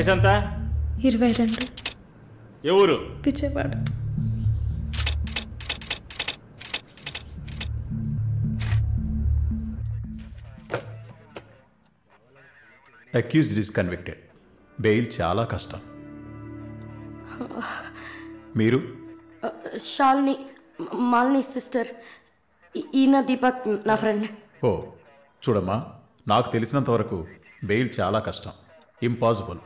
వయసు ఎంత? 22. ఏ ఊరు? Vijayawada. Accused is convicted. Bail చాలా కష్టం. మీరు? శాలిని, మాలిని సిస్టర్. ఈయన దీపక్ నా ఫ్రెండ్. ఓ చూడమ్మా, నాకు తెలిసినంత వరకు బెయిల్ చాలా కష్టం, ఇంపాసిబుల్.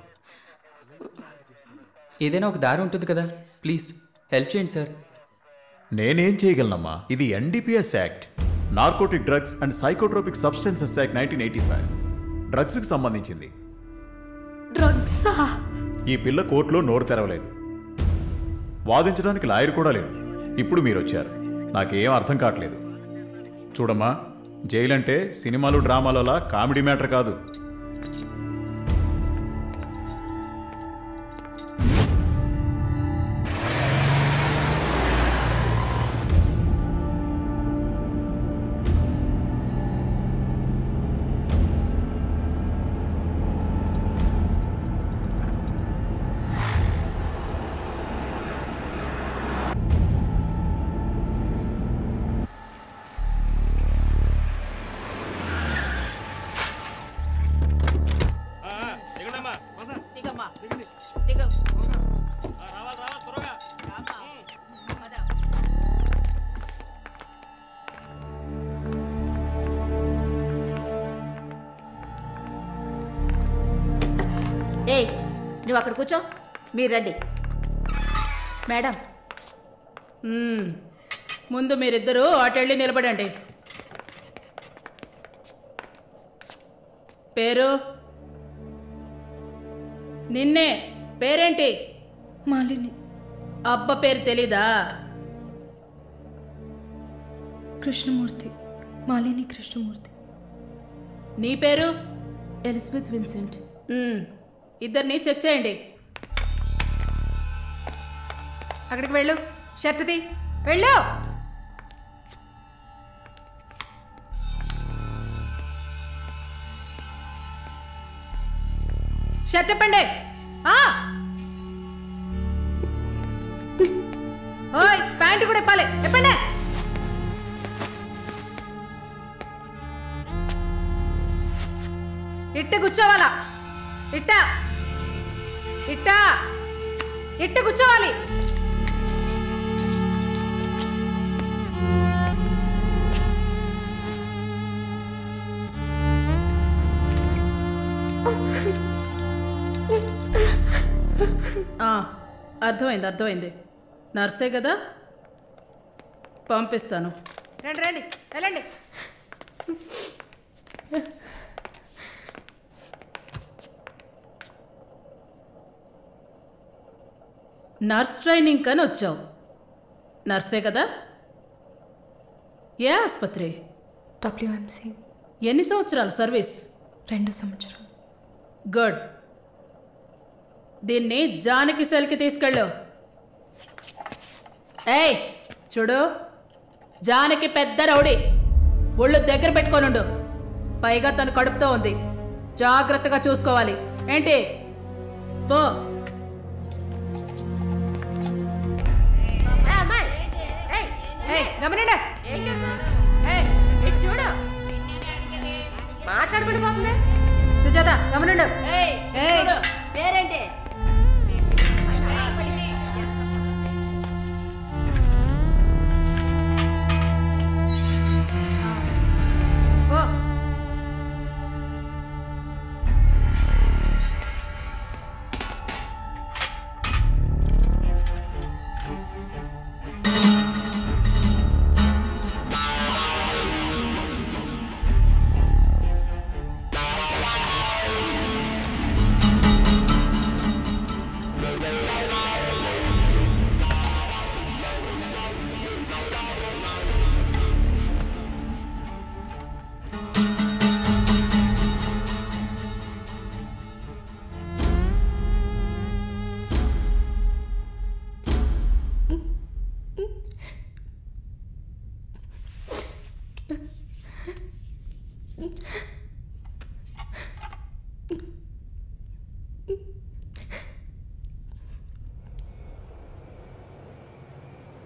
ఏదైనా ఒక దారి ఉంటుంది కదా, ప్లీజ్ హెల్ప్ చేయండి సార్. నేనేం చేయగలనమ్మా? ఇది NDPS act, narcotic drugs and psychotropic substances act 1985, డ్రగ్స్కి సంబంధించింది. డ్రగ్సా? ఈ పిల్ల కోర్టులో నోరు తెరవలేదు, వాదించడానికి లాయర్ కూడా లేడు. ఇప్పుడు మీరు వచ్చారు, నాకేం అర్థం కావట్లేదు. చూడమ్మా, జైలు అంటే సినిమాలు డ్రామాలలా కామెడీ మ్యాటర్ కాదు. ఏయ్, నువ్వు అక్కడ కూర్చో, మీరు రండి. మేడం, ముందు మీరిద్దరూ అటెళ్ళి నిలబడండి. పేరు? నిన్నే. పేరేంటి? మాలిని. అబ్బ పేరు తెలీదా? కృష్ణమూర్తి. మాలిని కృష్ణమూర్తి. నీ పేరు? Elizabeth Vincent. ఇద్దరిని చెక్ చేయండి. అక్కడికి వెళ్ళు, షర్ట్ది వెళ్ళు. షర్ట్ ఇప్పండి. ఓయ్, ప్యాంటు కూడా ఇప్పాలి, ఇప్పండి. ఇట్ట కూర్చోవాలా? ఇట్ట ఇట్ట ఇట్ట కూర్చోవాలి. అర్థమైంది, అర్థమైంది. నర్సే కదా, పంపిస్తాను. రండి రండి, వెళ్ళండి. నర్స్ ట్రైనింగ్ కని వచ్చావు, నర్సే కదా? ఏ ఆసుపత్రి? WMC. ఎన్ని సంవత్సరాలు సర్వీస్? 2 సంవత్సరాలు. గుడ్. దీన్ని జానకి సెల్కి తీసుకెళ్ళు. ఏయ్ చూడు, జానకి పెద్ద రౌడీ, ఒళ్ళు దగ్గర పెట్టుకోనుండు. పైగా తను కడుపుతో ఉంది, జాగ్రత్తగా చూసుకోవాలి. ఏంటి? పో. మాట్లాడుకుంటూ పోతుంది. సుజాత, గమనండు. పేరేంటి?